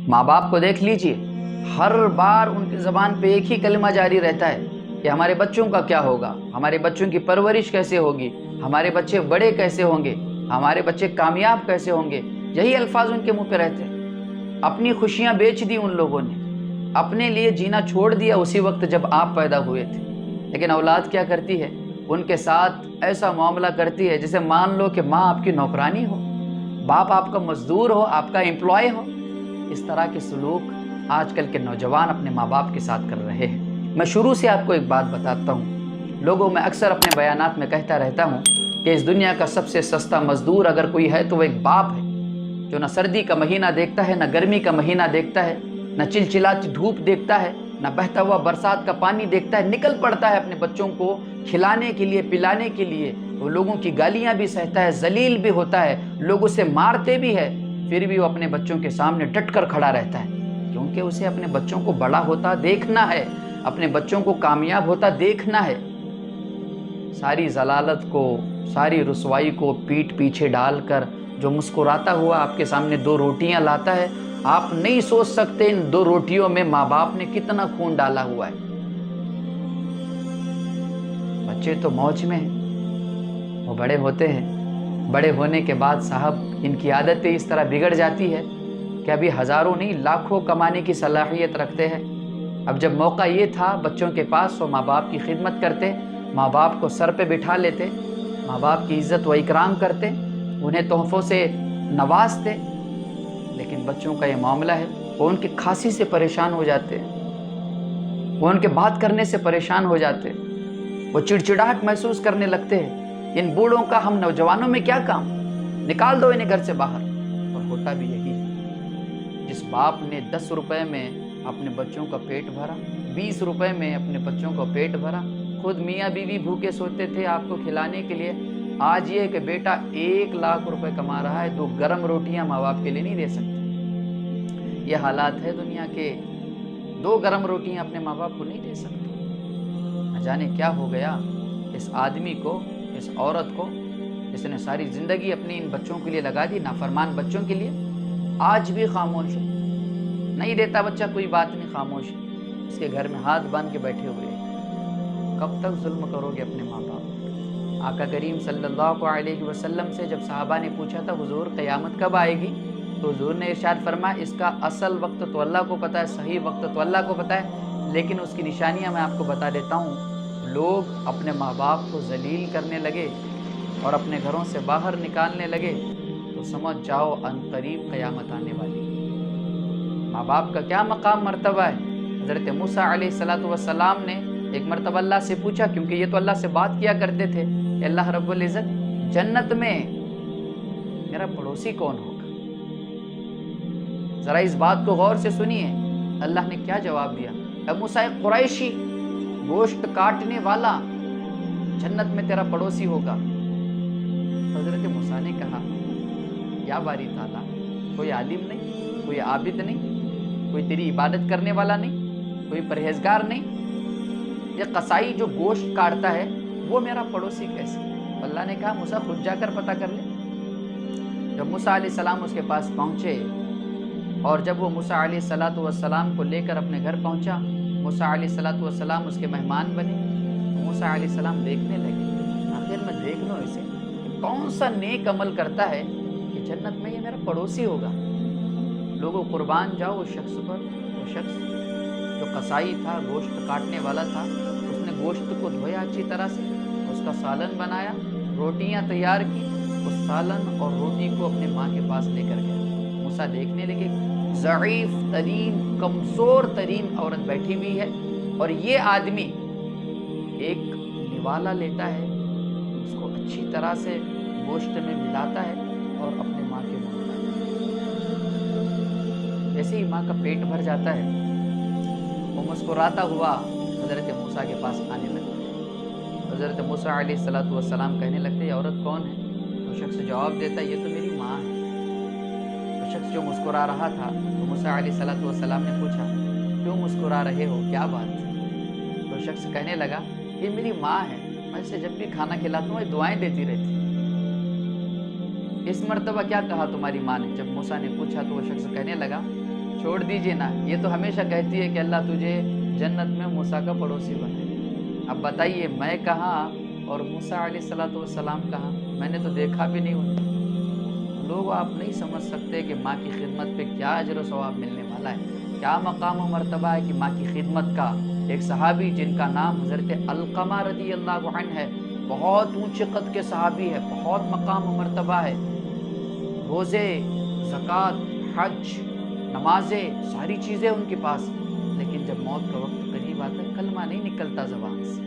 ماں باپ کو دیکھ لیجئے، ہر بار ان کی زبان پہ ایک ہی کلمہ جاری رہتا ہے کہ ہمارے بچوں کا کیا ہوگا، ہمارے بچوں کی پرورش کیسے ہوگی، ہمارے بچے بڑے کیسے ہوں گے، ہمارے بچے کامیاب کیسے ہوں گے۔ یہی الفاظ ان کے منہ پہ رہتے ہیں۔ اپنی خوشیاں بیچ دی ان لوگوں نے، اپنے لیے جینا چھوڑ دیا اسی وقت جب آپ پیدا ہوئے تھے۔ لیکن اولاد کیا کرتی ہے؟ ان کے ساتھ ایسا معاملہ کرتی ہے جیسے مان لو کہ ماں آپ کی نوکرانی ہو، باپ آپ کا مزدور ہو، آپ کا امپلائی ہو۔ اس طرح کے سلوک آج کل کے نوجوان اپنے ماں باپ کے ساتھ کر رہے ہیں۔ میں شروع سے آپ کو ایک بات بتاتا ہوں، لوگوں میں اکثر اپنے بیانات میں کہتا رہتا ہوں کہ اس دنیا کا سب سے سستا مزدور اگر کوئی ہے تو وہ ایک باپ ہے، جو نہ سردی کا مہینہ دیکھتا ہے، نہ گرمی کا مہینہ دیکھتا ہے، نہ چلچلاتی دھوپ دیکھتا ہے، نہ بہتا ہوا برسات کا پانی دیکھتا ہے، نکل پڑتا ہے اپنے بچوں کو کھلانے کے لیے، پلانے کے لیے۔ وہ لوگوں کی گالیاں بھی سہتا ہے، ذلیل بھی ہوتا ہے، لوگ اسے مارتے بھی ہے، پھر بھی وہ اپنے بچوں کے سامنے ڈٹ کر کھڑا رہتا ہے، کیونکہ اسے اپنے بچوں کو بڑا ہوتا دیکھنا ہے، اپنے بچوں کو کامیاب ہوتا دیکھنا ہے۔ ساری ضلالت کو، ساری رسوائی کو پیٹھ پیچھے ڈال کر جو مسکراتا ہوا آپ کے سامنے دو روٹیاں لاتا ہے، آپ نہیں سوچ سکتے ان دو روٹیوں میں ماں باپ نے کتنا خون ڈالا ہوا ہے۔ بچے تو موج میں ہیں، وہ بڑے ہوتے ہیں، بڑے ہونے کے بعد صاحب ان کی عادتیں اس طرح بگڑ جاتی ہے کہ ابھی ہزاروں نہیں لاکھوں کمانے کی صلاحیت رکھتے ہیں۔ اب جب موقع یہ تھا بچوں کے پاس، وہ ماں باپ کی خدمت کرتے، ماں باپ کو سر پہ بٹھا لیتے، ماں باپ کی عزت و اکرام کرتے، انہیں تحفوں سے نوازتے۔ لیکن بچوں کا یہ معاملہ ہے، وہ ان کی کھانسی سے پریشان ہو جاتے، وہ ان کے بات کرنے سے پریشان ہو جاتے، وہ چڑچڑاہٹ محسوس کرنے لگتے ہیں۔ ان بوڑھوں کا ہم نوجوانوں میں کیا کام؟ نکال دو انہیں گھر سے باہر۔ اور ہوتا بھی یہی ہے۔ جس باپ نے 10 روپے میں اپنے بچوں کا پیٹ بھرا، 20 روپے میں اپنے بچوں کا پیٹ بھرا، خود میاں بیوی بھوکے سوتے تھے آپ کو کھلانے کے لیے، آج یہ کہ بیٹا 1 لاکھ روپے کما رہا ہے، 2 گرم روٹیاں ماں باپ کے لیے نہیں دے سکتے۔ یہ حالات ہے دنیا کے، 2 گرم روٹیاں اپنے ماں باپ کو نہیں دے سکتے۔ نہ جانے کیا ہو گیا اس آدمی کو، اس عورت کو، جس نے ساری زندگی اپنی ان بچوں کے لیے لگا دی، نافرمان بچوں کے لیے، آج بھی خاموش ہے۔ نہیں دیتا بچہ کوئی بات نہیں، خاموش ہے، اس کے گھر میں ہاتھ باندھ کے بیٹھے ہوئے ہیں۔ کب تک ظلم کرو گے اپنے ماں باپ پر؟ آقا کریم صلی اللہ علیہ وسلم سے جب صحابہ نے پوچھا تھا حضور قیامت کب آئے گی، تو حضور نے ارشاد فرمایا اس کا اصل وقت تو اللہ کو پتہ ہے، صحیح وقت تو اللہ کو پتہ ہے، لیکن اس کی نشانیاں میں آپ کو بتا دیتا ہوں۔ لوگ اپنے ماں باپ کو ذلیل کرنے لگے اور اپنے گھروں سے باہر نکالنے لگے تو سمجھ جاؤ ان قریب قیامت آنے والی ہے۔ ماں باپ کا کیا مقام مرتبہ ہے؟ حضرت موسیٰ علیہ السلام نے ایک مرتبہ اللہ سے پوچھا، کیونکہ یہ تو اللہ سے بات کیا کرتے تھے، کہ اللہ رب العزت جنت میں میرا پڑوسی کون ہوگا؟ ذرا اس بات کو غور سے سنیے، اللہ نے کیا جواب دیا؟ اے موسیٰ قریشی، گوشت کاٹنے والا جنت میں تیرا پڑوسی ہوگا۔ حضرت موسیٰ نے کہا یا باری تعالیٰ، کوئی عالم نہیں، کوئی عابد نہیں، کوئی تیری عبادت کرنے والا نہیں، کوئی پرہیزگار نہیں، یہ قصائی جو گوشت کاٹتا ہے وہ میرا پڑوسی کیسے؟ اللہ نے کہا موسیٰ خود جا کر پتہ کر لے۔ جب موسیٰ علیہ السلام اس کے پاس پہنچے اور جب وہ موسیٰ علیہ السلام کو لے کر اپنے گھر پہنچا، موسیٰ علیہ السلام اس کے مہمان بنے، تو موسیٰ علیہ السلام دیکھنے لگے، آخر میں دیکھ لو اسے کہ کون سا نیک عمل کرتا ہے کہ جنت میں یہ میرا پڑوسی ہوگا۔ لوگوں قربان جاؤ اس شخص پر، وہ شخص جو قصائی تھا، گوشت کاٹنے والا تھا، اس نے گوشت کو دھویا اچھی طرح سے، اس کا سالن بنایا، روٹیاں تیار کی، اس سالن اور روٹی کو اپنے ماں کے پاس لے کر گیا۔ موسیٰ دیکھنے لگے ضعیف ترین، کمزور ترین عورت بیٹھی ہوئی ہے، اور یہ آدمی ایک نوالا لیتا ہے، اس کو اچھی طرح سے گوشت میں ملاتا ہے اور اپنے ماں کے منہ میں جیسے ہی ماں کا پیٹ بھر جاتا ہے، وہ مسکراتا ہوا حضرت موسیٰ کے پاس آنے لگتا ہے۔ حضرت موسیٰ علیہ السلام کہنے لگتے یہ عورت کون ہے؟ وہ شخص جواب دیتا ہے یہ تو میری ماں ہے۔ وہ شخص جو مسکرا رہا تھا، تو موسیٰ علیہ السلام نے پوچھا کیوں مسکرا رہے ہو، کیا بات؟ وہ شخص کہنے لگا یہ میری ماں ہے، میں اسے جب بھی کھانا کھلاتا ہوں یہ دعائیں دیتی رہتی۔ اس مرتبہ کیا کہا تمہاری ماں نے؟ جب موسیٰ نے پوچھا تو وہ شخص کہنے لگا چھوڑ دیجئے نا، یہ تو ہمیشہ کہتی ہے کہ اللہ تجھے جنت میں موسیٰ کا پڑوسی بنائے۔ اب بتائیے میں کہاں اور موسیٰ علیہ السلام کہاں؟ میں نے تو دیکھا بھی نہیں انہیں۔ لوگ آپ نہیں سمجھ سکتے کہ ماں کی خدمت پہ کیا اجر و ثواب ملنے والا ہے، کیا مقام و مرتبہ ہے کہ ماں کی خدمت کا۔ ایک صحابی جن کا نام حضرت علقمہ رضی اللہ عنہ ہے، بہت اونچے قد کے صحابی ہے، بہت مقام و مرتبہ ہے، روزے، زکوٰۃ، حج، نمازیں، ساری چیزیں ان کے پاس، لیکن جب موت کا وقت قریب آتا ہے کلمہ نہیں نکلتا زبان سے،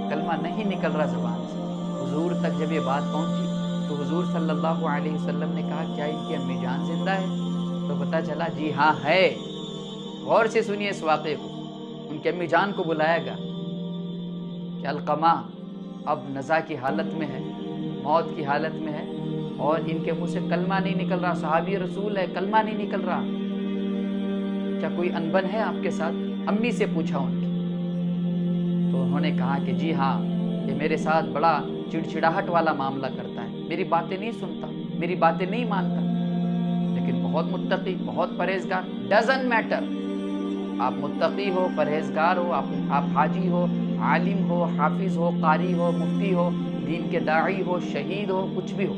کلمہ نہیں نکل رہا زبان سے۔ حضور تک جب یہ بات پہنچی تو حضور صلی اللہ علیہ وسلم نے کہا کیا ان کی امی جان زندہ ہے؟ تو پتہ چلا جی ہاں ہے۔ غور سے سنیے اس واقعے کو، ان کی امی جان کو بلایا گیا کہ علقمہ اب نزا کی حالت میں ہے، موت کی حالت میں ہے، اور ان کے منہ سے کلمہ نہیں نکل رہا، صحابی رسول ہے، کلمہ نہیں نکل رہا، کیا کوئی انبن ہے آپ کے ساتھ؟ امی سے پوچھا ان کی، تو انہوں نے کہا کہ جی ہاں، یہ میرے ساتھ بڑا چڑچڑاہٹ والا معاملہ کرتا ہے، میری باتیں نہیں سنتا، میری باتیں نہیں مانتا، لیکن بہت متقی، بہت پرہیزگار، ڈزنٹ میٹر آپ متقی ہو، پرہیزگار ہو، آپ حاجی ہو، عالم ہو، حافظ ہو، قاری ہو، مفتی ہو، دین کے داعی ہو، شہید ہو، کچھ بھی ہو،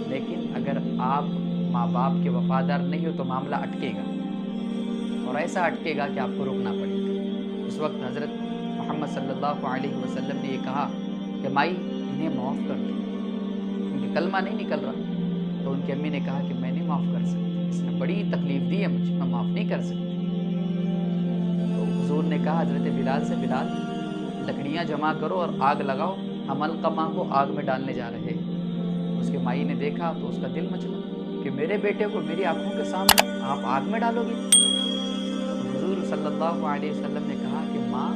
لیکن اگر آپ ماں باپ کے وفادار نہیں ہو تو معاملہ اٹکے گا، اور ایسا اٹکے گا کہ آپ کو رکنا پڑے گا۔ اس وقت حضرت محمد صلی اللہ علیہ وسلم نے یہ کہا کہ مائی انہیں معاف کر دو، ان کی کلمہ نہیں نکل رہا، تو ان کی امی نے کہا کہ میں نہیں معاف کر سکتی، اس نے بڑی تکلیف دی ہے مجھے، میں معاف نہیں کر سکتی۔ تو حضور نے کہا حضرت بلال سے، بلال لکڑیاں جمع کرو اور آگ لگاؤ، ہم علقمہ کو آگ میں ڈالنے جا رہے ہیں۔ اس کے مائی نے دیکھا تو اس کا دل مچلا کہ میرے بیٹے کو میری آنکھوں کے سامنے آپ آگ میں ڈالو گے؟ حضور صلی اللہ علیہ وسلم نے کہا کہ ماں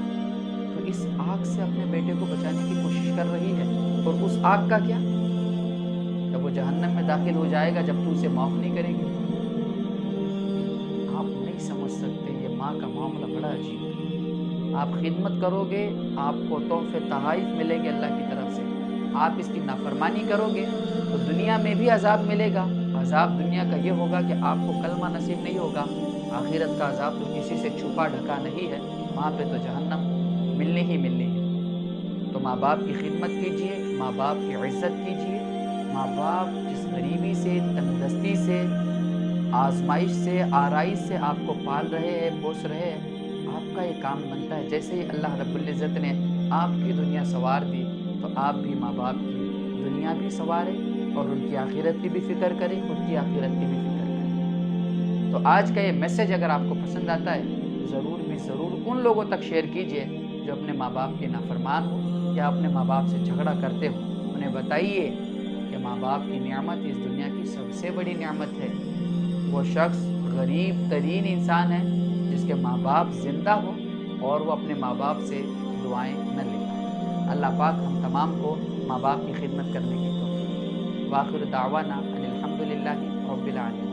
تو اس آگ سے اپنے بیٹے کو بچانے کی کوشش کر رہی ہے، اور اس آگ کا کیا؟ جب وہ جہنم میں داخل ہو جائے گا جب تو اسے معاف نہیں کرے گی۔ آپ نہیں سمجھ سکتے، یہ ماں کا معاملہ بڑا عجیب ہے۔ آپ خدمت کرو گے، آپ کو تحفے تحائف ملیں گے اللہ کی طرف سے، آپ اس کی نافرمانی کرو گے تو دنیا میں بھی عذاب ملے گا۔ عذاب دنیا کا یہ ہوگا کہ آپ کو کلمہ نصیب نہیں ہوگا، آخرت کا عذاب تو کسی سے چھپا ڈھکا نہیں ہے، وہاں پہ تو جہنم ملنی ہی ملنی ہے۔ تو ماں باپ کی خدمت کیجئے، ماں باپ کی عزت کیجئے۔ ماں باپ جس غریبی سے، تندرستی سے، آزمائش سے، آرائش سے آپ کو پال رہے ہیں، پوس رہے ہیں، آپ کا یہ کام بنتا ہے۔ جیسے ہی اللہ رب العزت نے آپ کی دنیا سنوار دی تو آپ بھی ماں باپ کی دنیا بھی سنواریں اور ان کی آخرت کی بھی فکر کریں، خود کی آخرت کی بھی فکر کریں۔ تو آج کا یہ میسج اگر آپ کو پسند آتا ہے تو ضرور ان لوگوں تک شیئر کیجئے جو اپنے ماں باپ کے نافرمان ہو یا اپنے ماں باپ سے جھگڑا کرتے ہو۔ انہیں بتائیے کہ ماں باپ کی نعمت اس دنیا کی سب سے بڑی نعمت ہے۔ وہ شخص غریب ترین انسان ہے جس کے ماں باپ زندہ ہو اور وہ اپنے ماں باپ سے دعائیں نہ لیتا۔ اللہ پاک ہم تمام کو ماں باپ کی خدمت کرنے کی توفیق۔ وآخر دعوانا ان الحمدللہ رب العالمین۔